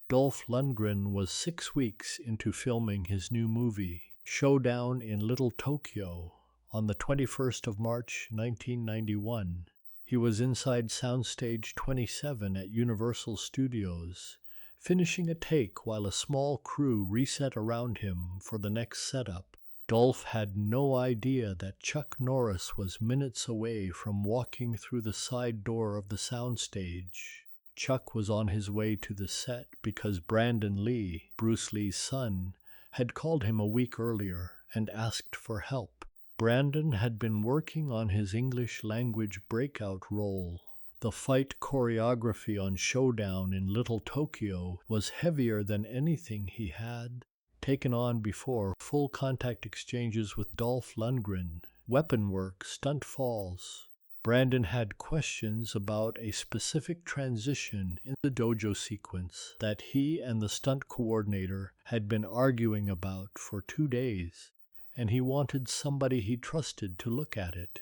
Dolph Lundgren was 6 weeks into filming his new movie, Showdown in Little Tokyo, on the 21st of March, 1991. He was inside Soundstage 27 at Universal Studios, finishing a take while a small crew reset around him for the next setup. Dolph had no idea that Chuck Norris was minutes away from walking through the side door of the soundstage. Chuck was on his way to the set because Brandon Lee, Bruce Lee's son, had called him a week earlier and asked for help. Brandon had been working on his English language breakout role. The fight choreography on Showdown in Little Tokyo was heavier than anything he had taken on before. Full contact exchanges with Dolph Lundgren, weapon work, stunt falls. Brandon had questions about a specific transition in the dojo sequence that he and the stunt coordinator had been arguing about for 2 days, and he wanted somebody he trusted to look at it.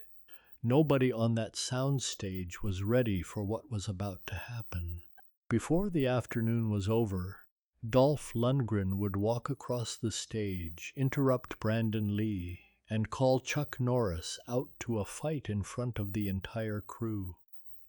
Nobody on that soundstage was ready for what was about to happen. Before the afternoon was over, Dolph Lundgren would walk across the stage, interrupt Brandon Lee, and call Chuck Norris out to a fight in front of the entire crew.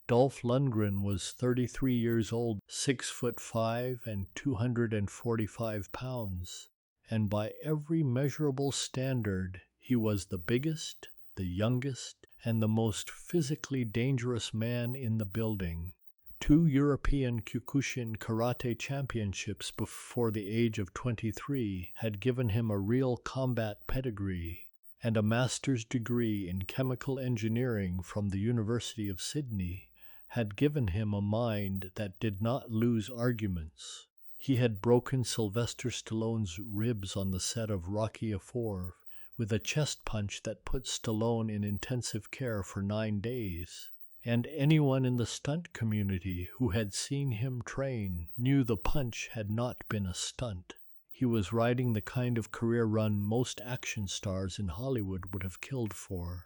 Dolph Lundgren was 33 years old, 6'5" and 245 pounds, and by every measurable standard, he was the biggest, the youngest, and the most physically dangerous man in the building. 2 European Kyokushin karate championships before the age of 23 had given him a real combat pedigree, and a master's degree in chemical engineering from the University of Sydney had given him a mind that did not lose arguments. He had broken Sylvester Stallone's ribs on the set of Rocky IV with a chest punch that put Stallone in intensive care for 9 days, and anyone in the stunt community who had seen him train knew the punch had not been a stunt. He was riding the kind of career run most action stars in Hollywood would have killed for.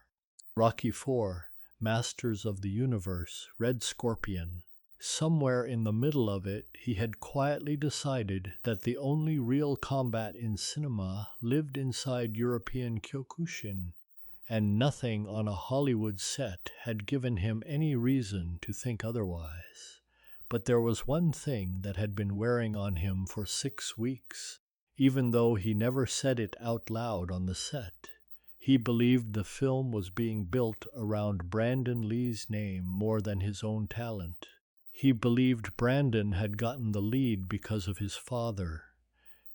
Rocky IV, Masters of the Universe, Red Scorpion. Somewhere in the middle of it, he had quietly decided that the only real combat in cinema lived inside European Kyokushin, and nothing on a Hollywood set had given him any reason to think otherwise. But there was one thing that had been wearing on him for 6 weeks, even though he never said it out loud on the set. He believed the film was being built around Brandon Lee's name more than his own talent. He believed Brandon had gotten the lead because of his father.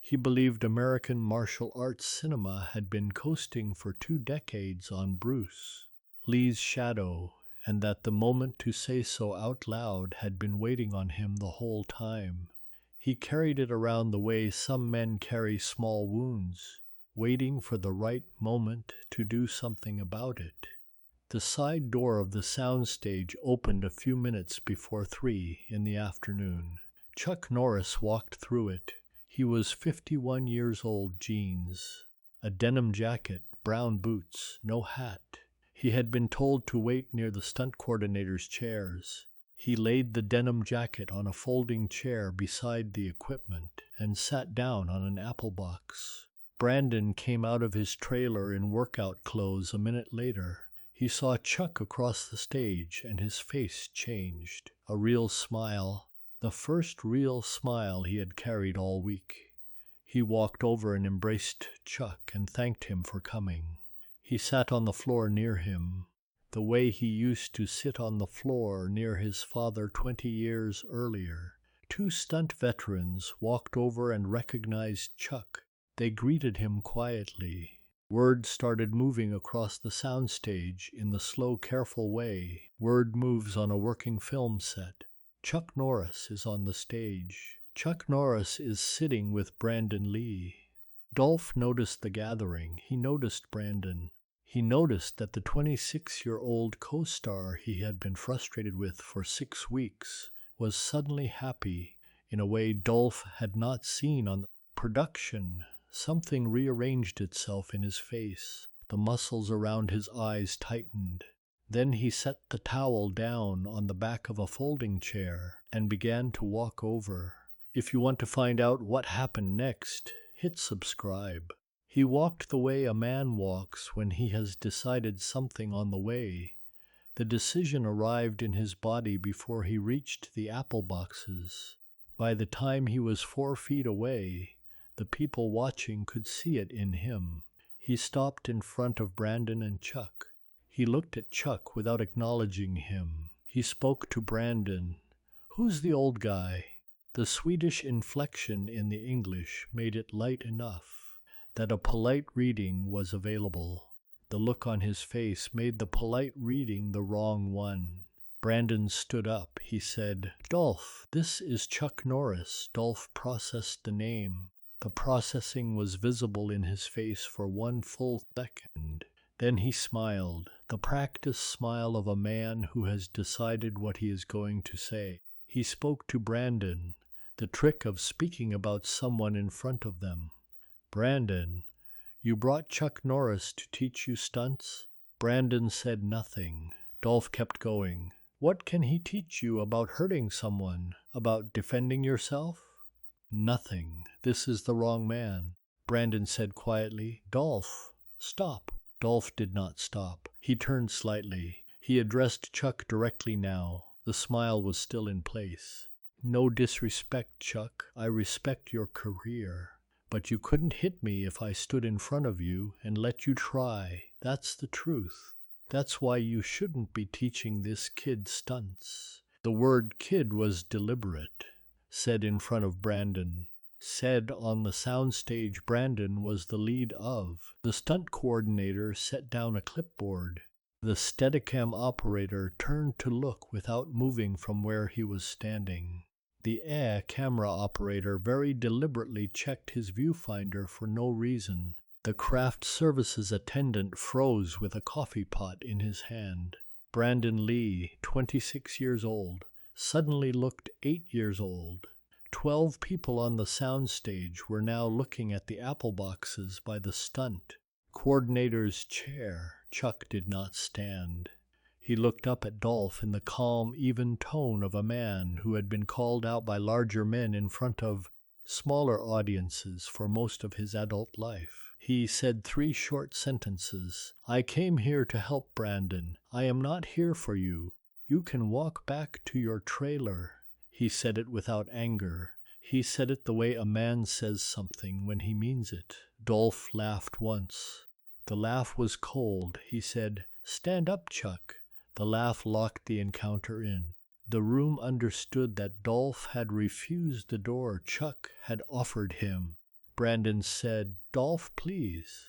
He believed American martial arts cinema had been coasting for 2 decades on Bruce Lee's shadow, and that the moment to say so out loud had been waiting on him the whole time. He carried it around the way some men carry small wounds, waiting for the right moment to do something about it. The side door of the soundstage opened a few minutes before 3 in the afternoon. Chuck Norris walked through it. He was 51 years old, jeans, a denim jacket, brown boots, no hat. He had been told to wait near the stunt coordinator's chairs. He laid the denim jacket on a folding chair beside the equipment and sat down on an apple box. Brandon came out of his trailer in workout clothes a minute later. He saw Chuck across the stage and his face changed. A real smile, the first real smile he had carried all week. He walked over and embraced Chuck and thanked him for coming. He sat on the floor near him, the way he used to sit on the floor near his father 20 years earlier. 2 stunt veterans walked over and recognized Chuck. They greeted him quietly. Word started moving across the soundstage in the slow, careful way word moves on a working film set. Chuck Norris is on the stage. Chuck Norris is sitting with Brandon Lee. Dolph noticed the gathering. He noticed Brandon. He noticed that the 26-year-old co-star he had been frustrated with for 6 weeks was suddenly happy in a way Dolph had not seen on the production. Something rearranged itself in his face. The muscles around his eyes tightened. Then he set the towel down on the back of a folding chair and began to walk over. If you want to find out what happened next, hit subscribe. He walked the way a man walks when he has decided something on the way. The decision arrived in his body before he reached the apple boxes. By the time he was 4 feet away, the people watching could see it in him. He stopped in front of Brandon and Chuck. He looked at Chuck without acknowledging him. He spoke to Brandon. "Who's the old guy?" The Swedish inflection in the English made it light enough that a polite reading was available. The look on his face made the polite reading the wrong one. Brandon stood up. He said, "Dolph, this is Chuck Norris." Dolph processed the name. The processing was visible in his face for 1 full second. Then he smiled, the practiced smile of a man who has decided what he is going to say. He spoke to Brandon, the trick of speaking about someone in front of them. "Brandon, you brought Chuck Norris to teach you stunts?" Brandon said nothing. Dolph kept going. "What can he teach you about hurting someone, about defending yourself?" "Nothing. This is the wrong man." Brandon said quietly, "Dolph, stop." Dolph did not stop. He turned slightly. He addressed Chuck directly now. The smile was still in place. "No disrespect, Chuck. I respect your career. But you couldn't hit me if I stood in front of you and let you try. That's the truth. That's why you shouldn't be teaching this kid stunts." The word kid was deliberate. Said in front of Brandon. Said on the soundstage Brandon was the lead of. The stunt coordinator set down a clipboard. The Steadicam operator turned to look without moving from where he was standing. The camera operator very deliberately checked his viewfinder for no reason. The craft services attendant froze with a coffee pot in his hand. Brandon Lee, 26 years old, suddenly looked 8 years old. 12 people on the soundstage were now looking at the apple boxes by the stunt coordinator's chair. Chuck did not stand. He looked up at Dolph in the calm, even tone of a man who had been called out by larger men in front of smaller audiences for most of his adult life. He said 3 short sentences. "I came here to help Brandon. I am not here for you. You can walk back to your trailer." He said it without anger. He said it the way a man says something when he means it. Dolph laughed once. The laugh was cold. He said, "Stand up, Chuck." The laugh locked the encounter in. The room understood that Dolph had refused the door Chuck had offered him. Brandon said, "Dolph, please."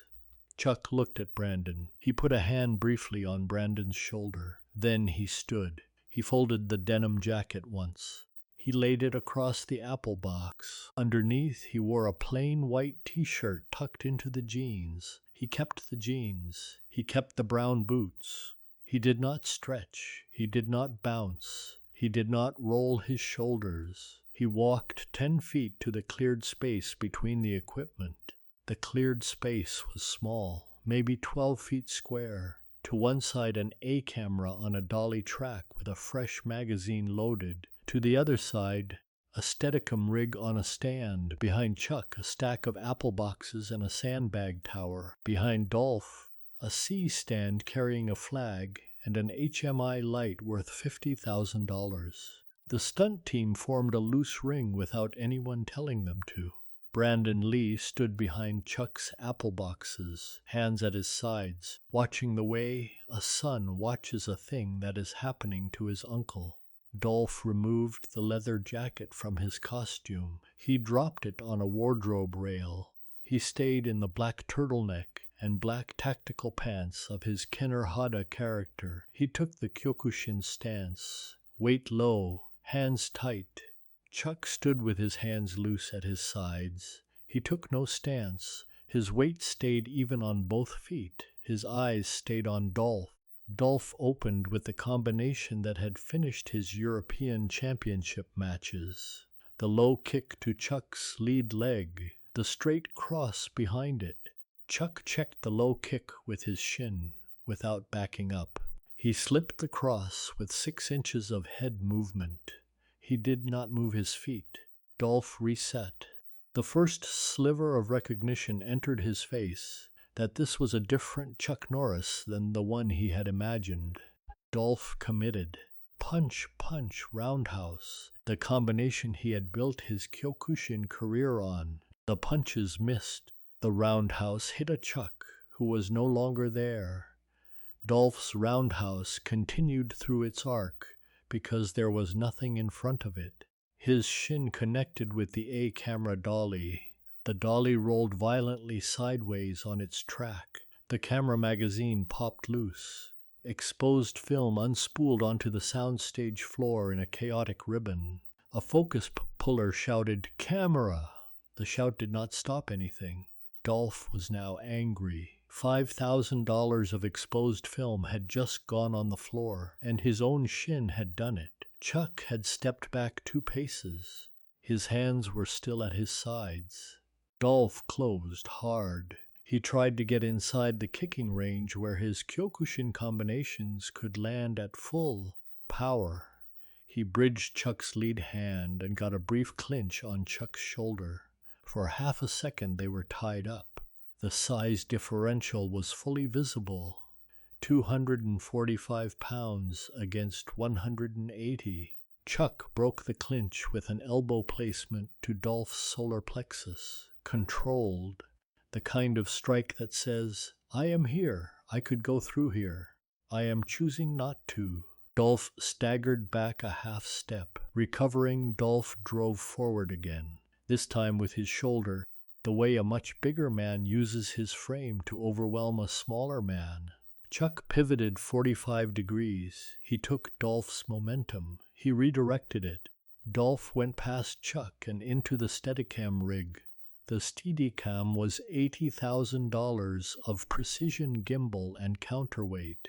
Chuck looked at Brandon. He put a hand briefly on Brandon's shoulder. Then he stood. He folded the denim jacket once. He laid it across the apple box. Underneath, he wore a plain white t-shirt tucked into the jeans. He kept the jeans. He kept the brown boots. He did not stretch. He did not bounce. He did not roll his shoulders. He walked 10 feet to the cleared space between the equipment. The cleared space was small, maybe 12 feet square. To one side, an A camera on a dolly track with a fresh magazine loaded. To the other side, a Steadicam rig on a stand. Behind Chuck, a stack of apple boxes and a sandbag tower. Behind Dolph, a C stand carrying a flag and an HMI light worth $50,000. The stunt team formed a loose ring without anyone telling them to. Brandon Lee stood behind Chuck's apple boxes, hands at his sides, watching the way a son watches a thing that is happening to his uncle. Dolph removed the leather jacket from his costume. He dropped it on a wardrobe rail. He stayed in the black turtleneck and black tactical pants of his Kenner Hada character. He took the Kyokushin stance, weight low, hands tight. Chuck stood with his hands loose at his sides. He took no stance. His weight stayed even on both feet. His eyes stayed on Dolph. Dolph opened with the combination that had finished his European Championship matches. The low kick to Chuck's lead leg, the straight cross behind it. Chuck checked the low kick with his shin, without backing up. He slipped the cross with 6 inches of head movement. He did not move his feet. Dolph reset. The first sliver of recognition entered his face, that this was a different Chuck Norris than the one he had imagined. Dolph committed. Punch, punch, roundhouse, the combination he had built his Kyokushin career on. The punches missed. The roundhouse hit a Chuck, who was no longer there. Dolph's roundhouse continued through its arc, because there was nothing in front of it. His shin connected with the A-camera dolly. The dolly rolled violently sideways on its track. The camera magazine popped loose. Exposed film unspooled onto the soundstage floor in a chaotic ribbon. A focus puller shouted, "Camera!" The shout did not stop anything. Dolph was now angry. $5,000 of exposed film had just gone on the floor, and his own shin had done it. Chuck had stepped back 2 paces. His hands were still at his sides. Dolph closed hard. He tried to get inside the kicking range where his Kyokushin combinations could land at full power. He bridged Chuck's lead hand and got a brief clinch on Chuck's shoulder. For half a second they were tied up. The size differential was fully visible. 245 pounds against 180. Chuck broke the clinch with an elbow placement to Dolph's solar plexus. Controlled. The kind of strike that says, "I am here. I could go through here. I am choosing not to." Dolph staggered back a half step. Recovering, Dolph drove forward again, this time with his shoulder, the way a much bigger man uses his frame to overwhelm a smaller man. Chuck pivoted 45 degrees. He took Dolph's momentum. He redirected it. Dolph went past Chuck and into the Steadicam rig. The Steadicam was $80,000 of precision gimbal and counterweight.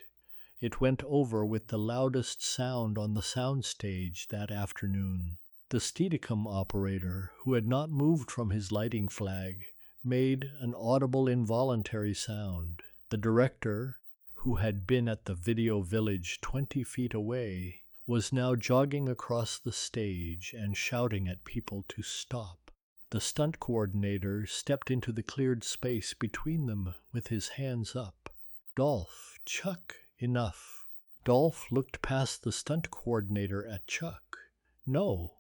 It went over with the loudest sound on the soundstage that afternoon. The Steadicam operator, who had not moved from his lighting flag, made an audible involuntary sound. The director, who had been at the video village 20 feet away, was now jogging across the stage and shouting at people to stop. The stunt coordinator stepped into the cleared space between them with his hands up. "Dolph, Chuck, enough." Dolph looked past the stunt coordinator at Chuck. "No."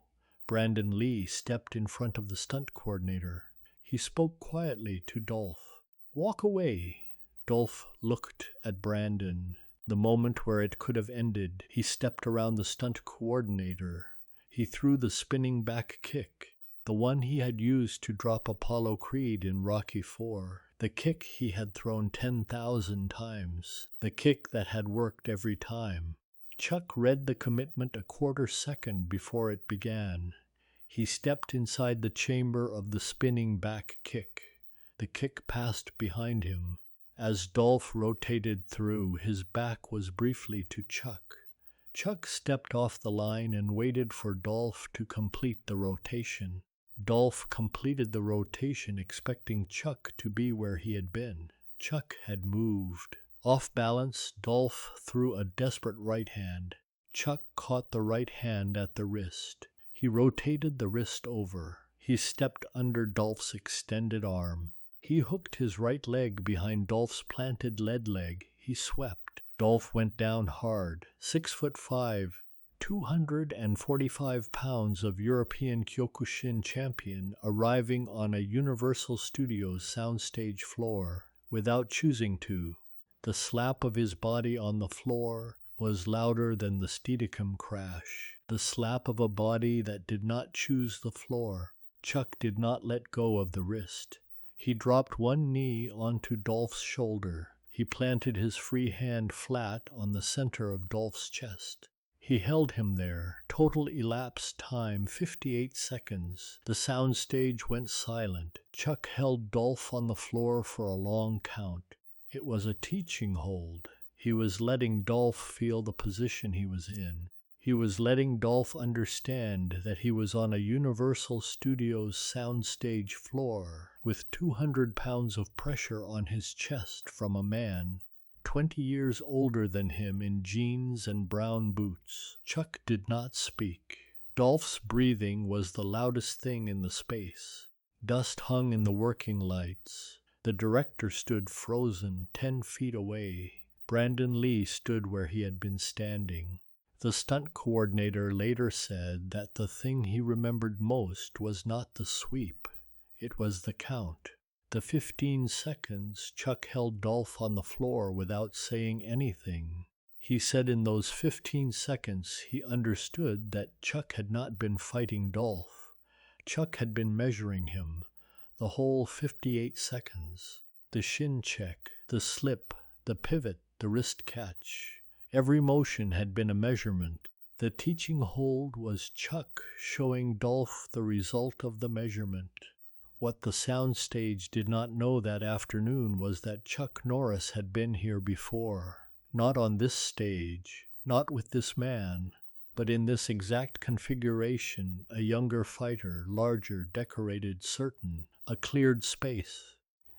Brandon Lee stepped in front of the stunt coordinator. He spoke quietly to Dolph. "Walk away." Dolph looked at Brandon. The moment where it could have ended, he stepped around the stunt coordinator. He threw the spinning back kick, the one he had used to drop Apollo Creed in Rocky IV, the kick he had thrown 10,000 times, the kick that had worked every time. Chuck read the commitment a quarter second before it began. He stepped inside the chamber of the spinning back kick. The kick passed behind him. As Dolph rotated through, his back was briefly to Chuck. Chuck stepped off the line and waited for Dolph to complete the rotation. Dolph completed the rotation expecting Chuck to be where he had been. Chuck had moved. Off balance, Dolph threw a desperate right hand. Chuck caught the right hand at the wrist. He rotated the wrist over. He stepped under Dolph's extended arm. He hooked his right leg behind Dolph's planted lead leg. He swept. Dolph went down hard. 6'5", 245 pounds of European Kyokushin champion arriving on a Universal Studios soundstage floor without choosing to. The slap of his body on the floor was louder than the Steadicam crash. The slap of a body that did not choose the floor. Chuck did not let go of the wrist. He dropped one knee onto Dolph's shoulder. He planted his free hand flat on the center of Dolph's chest. He held him there. Total elapsed time 58 seconds. The soundstage went silent. Chuck held Dolph on the floor for a long count. It was a teaching hold. He was letting Dolph feel the position he was in. He was letting Dolph understand that he was on a Universal Studios soundstage floor with 200 pounds of pressure on his chest from a man 20 years older than him in jeans and brown boots. Chuck did not speak. Dolph's breathing was the loudest thing in the space. Dust hung in the working lights. The director stood frozen 10 feet away. Brandon Lee stood where he had been standing. The stunt coordinator later said that the thing he remembered most was not the sweep, it was the count. The 15 seconds Chuck held Dolph on the floor without saying anything. He said in those 15 seconds he understood that Chuck had not been fighting Dolph. Chuck had been measuring him, the whole 58 seconds. The shin check, the slip, the pivot, the wrist catch. Every motion had been a measurement. The teaching hold was Chuck showing Dolph the result of the measurement. What the soundstage did not know that afternoon was that Chuck Norris had been here before. Not on this stage, not with this man, but in this exact configuration, a younger fighter, larger, decorated, certain, a cleared space,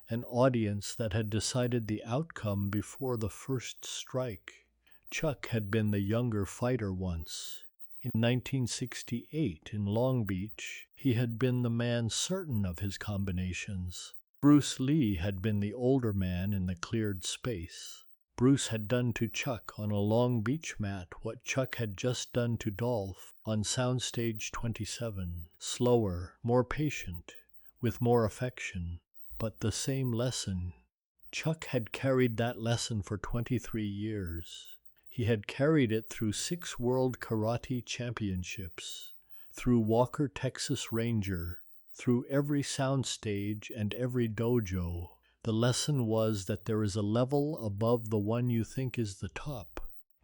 an audience that had decided the outcome before the first strike. Chuck had been the younger fighter once. In 1968, in Long Beach, he had been the man certain of his combinations. Bruce Lee had been the older man in the cleared space. Bruce had done to Chuck on a Long Beach mat what Chuck had just done to Dolph on Soundstage 27, slower, more patient, with more affection, but the same lesson. Chuck had carried that lesson for 23 years. He had carried it through 6 World Karate Championships, through Walker, Texas Ranger, through every soundstage and every dojo. The lesson was that there is a level above the one you think is the top,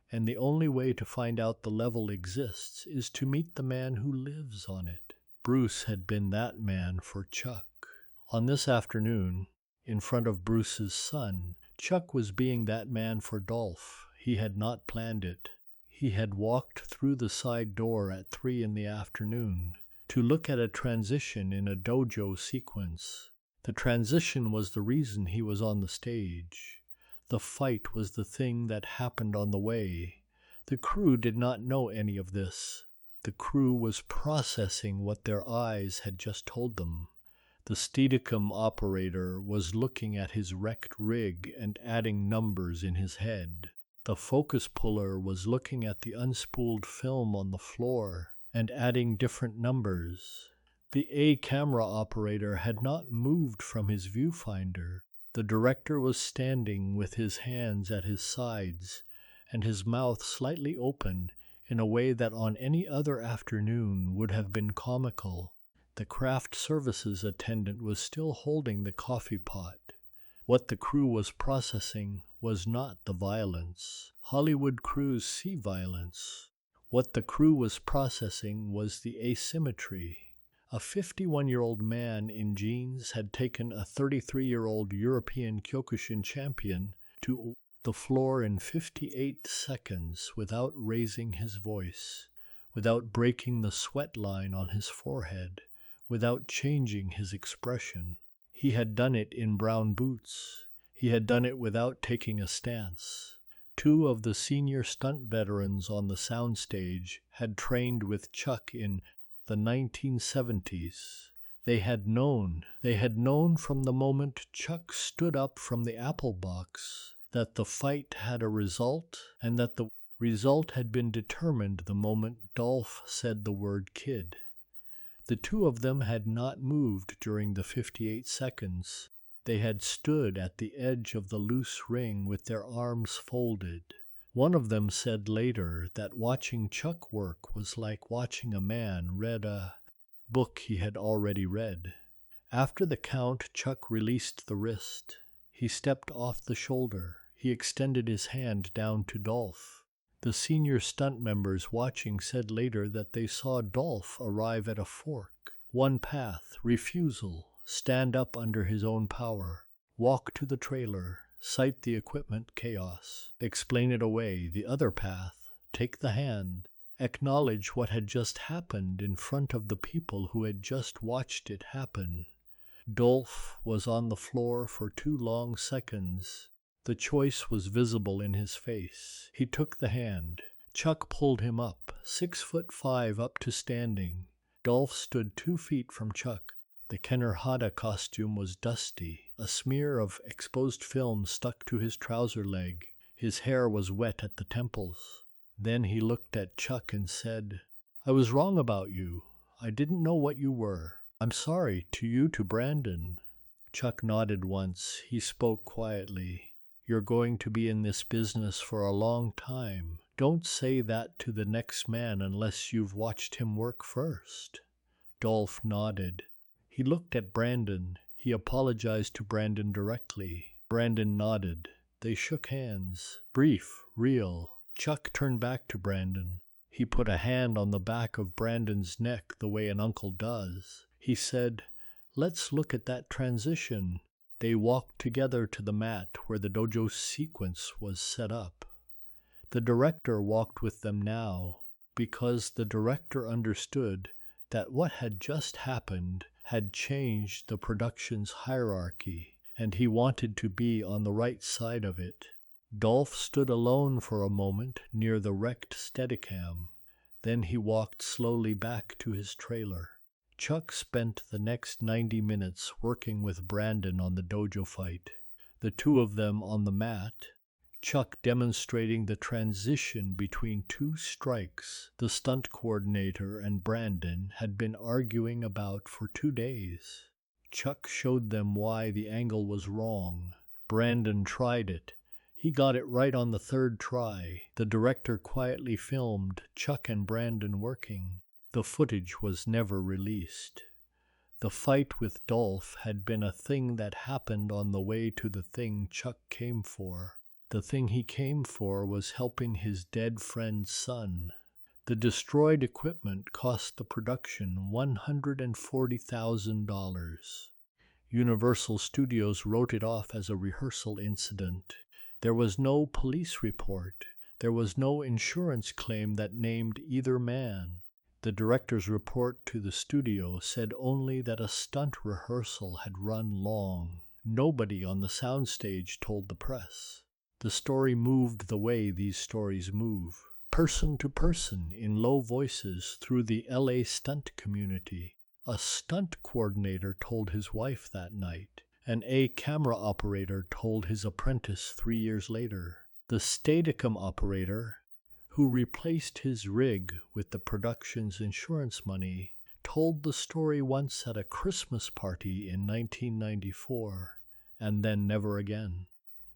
and the only way to find out the level exists is to meet the man who lives on it. Bruce had been that man for Chuck. On this afternoon, in front of Bruce's son, Chuck was being that man for Dolph. He had not planned it. He had walked through the side door at 3 in the afternoon to look at a transition in a dojo sequence. The transition was the reason he was on the stage. The fight was the thing that happened on the way. The crew did not know any of this. The crew was processing what their eyes had just told them. The Steadicam operator was looking at his wrecked rig and adding numbers in his head. The focus puller was looking at the unspooled film on the floor and adding different numbers. The A camera operator had not moved from his viewfinder. The director was standing with his hands at his sides and his mouth slightly open in a way that on any other afternoon would have been comical. The craft services attendant was still holding the coffee pot. What the crew was processing was not the violence. Hollywood crews see violence. What the crew was processing was the asymmetry. A 51-year-old man in jeans had taken a 33-year-old European Kyokushin champion to the floor in 58 seconds without raising his voice, without breaking the sweat line on his forehead, without changing his expression. He had done it in brown boots. He had done it without taking a stance. 2 of the senior stunt veterans on the soundstage had trained with Chuck in the 1970s. They had known from the moment Chuck stood up from the apple box that the fight had a result and that the result had been determined the moment Dolph said the word kid. The 2 of them had not moved during the 58 seconds. They had stood at the edge of the loose ring with their arms folded. One of them said later that watching Chuck work was like watching a man read a book he had already read. After the count, Chuck released the wrist. He stepped off the shoulder. He extended his hand down to Dolph. The senior stunt members watching said later that they saw Dolph arrive at a fork. One path, refusal, stand up under his own power, walk to the trailer, sight the equipment, chaos, explain it away. The other path, take the hand, acknowledge what had just happened in front of the people who had just watched it happen. Dolph was on the floor for 2 long seconds. The choice was visible in his face. He took the hand. Chuck pulled him up, 6'5" up to standing. Dolph stood 2 feet from Chuck. The Kenner Hada costume was dusty. A smear of exposed film stuck to his trouser leg. His hair was wet at the temples. Then he looked at Chuck and said, "I was wrong about you. I didn't know what you were. I'm sorry, to Brandon." Chuck nodded once. He spoke quietly. "You're going to be in this business for a long time. Don't say that to the next man unless you've watched him work first." Dolph nodded. He looked at Brandon. He apologized to Brandon directly. Brandon nodded. They shook hands. Brief, real. Chuck turned back to Brandon. He put a hand on the back of Brandon's neck the way an uncle does. He said, "Let's look at that transition." They walked together to the mat where the dojo sequence was set up. The director walked with them now, because the director understood that what had just happened had changed the production's hierarchy, and he wanted to be on the right side of it. Dolph stood alone for a moment near the wrecked Steadicam. Then he walked slowly back to his trailer. Chuck spent the next 90 minutes working with Brandon on the dojo fight. The two of them on the mat, Chuck demonstrating the transition between 2 strikes the stunt coordinator and Brandon had been arguing about for 2 days. Chuck showed them why the angle was wrong. Brandon tried it. He got it right on the 3rd try. The director quietly filmed Chuck and Brandon working. The footage was never released. The fight with Dolph had been a thing that happened on the way to the thing Chuck came for. The thing he came for was helping his dead friend's son. The destroyed equipment cost the production $140,000. Universal Studios wrote it off as a rehearsal incident. There was no police report. There was no insurance claim that named either man. The director's report to the studio said only that a stunt rehearsal had run long. Nobody on the soundstage told the press. The story moved the way these stories move, person to person in low voices through the LA stunt community. A stunt coordinator told his wife that night. An camera operator told his apprentice 3 years later. The Steadicam operator, who replaced his rig with the production's insurance money, told the story once at a Christmas party in 1994, and then never again.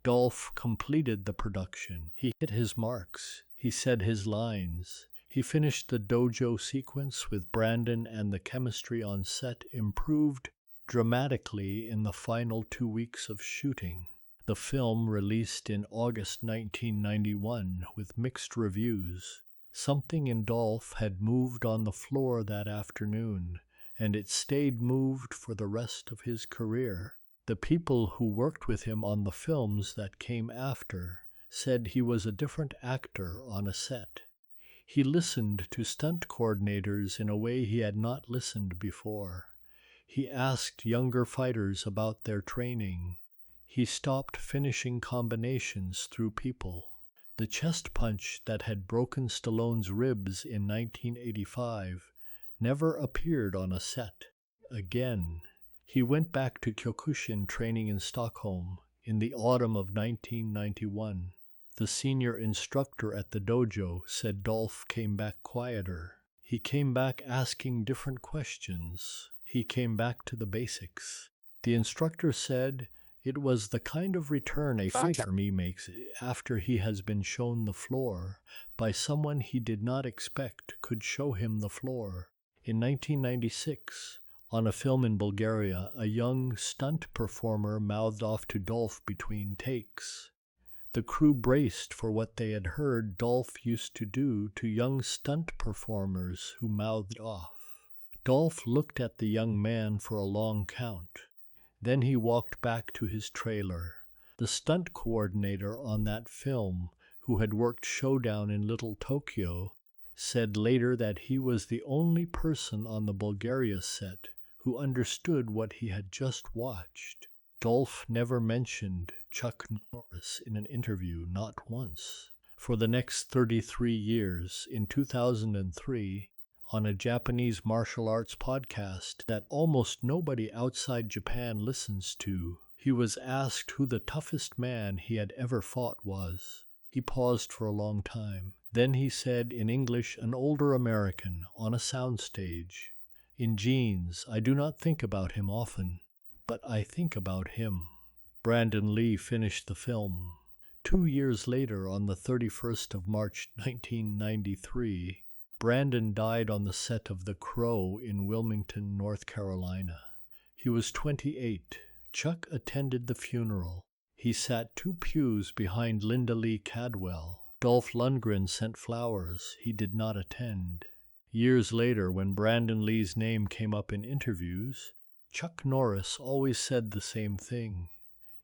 Dolph completed the production. He hit his marks. He said his lines. He finished the dojo sequence with Brandon, and the chemistry on set improved dramatically in the final 2 weeks of shooting. The film released in August 1991 with mixed reviews. Something in Dolph had moved on the floor that afternoon, and it stayed moved for the rest of his career. The people who worked with him on the films that came after said he was a different actor on a set. He listened to stunt coordinators in a way he had not listened before. He asked younger fighters about their training. He stopped finishing combinations through people. The chest punch that had broken Stallone's ribs in 1985 never appeared on a set again. He went back to Kyokushin training in Stockholm in the autumn of 1991. The senior instructor at the dojo said Dolph came back quieter. He came back asking different questions. He came back to the basics. The instructor said it was the kind of return a fighter makes after he has been shown the floor by someone he did not expect could show him the floor. In 1996, on a film in Bulgaria, a young stunt performer mouthed off to Dolph between takes. The crew braced for what they had heard Dolph used to do to young stunt performers who mouthed off. Dolph looked at the young man for a long count. Then he walked back to his trailer. The stunt coordinator on that film, who had worked Showdown in Little Tokyo, said later that he was the only person on the Bulgaria set who understood what he had just watched. Dolph never mentioned Chuck Norris in an interview, not once. For the next 33 years, in 2003, on a Japanese martial arts podcast that almost nobody outside Japan listens to, he was asked who the toughest man he had ever fought was. He paused for a long time. Then he said in English, an older American on a soundstage, "In jeans, I do not think about him often, but I think about him." Brandon Lee finished the film. 2 years later, on the 31st of March 1993, Brandon died on the set of The Crow in Wilmington, North Carolina. He was 28. Chuck attended the funeral. He sat 2 pews behind Linda Lee Cadwell. Dolph Lundgren sent flowers. He did not attend. Years later, when Brandon Lee's name came up in interviews, Chuck Norris always said the same thing.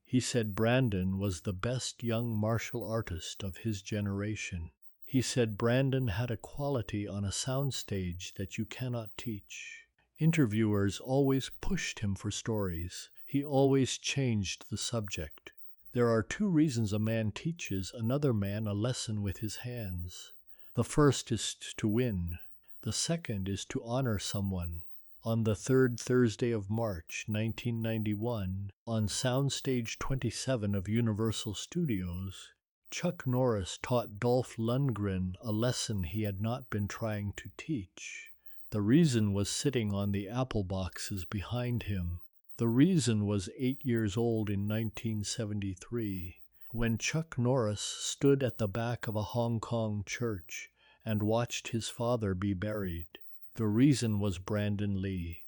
He said Brandon was the best young martial artist of his generation. He said Brandon had a quality on a soundstage that you cannot teach. Interviewers always pushed him for stories. He always changed the subject. There are 2 reasons a man teaches another man a lesson with his hands. The first is to win. The second is to honor someone. On the 3rd Thursday of March, 1991, on Soundstage 27 of Universal Studios, Chuck Norris taught Dolph Lundgren a lesson he had not been trying to teach. The reason was sitting on the apple boxes behind him. The reason was 8 years old in 1973, when Chuck Norris stood at the back of a Hong Kong church and watched his father be buried. The reason was Brandon Lee.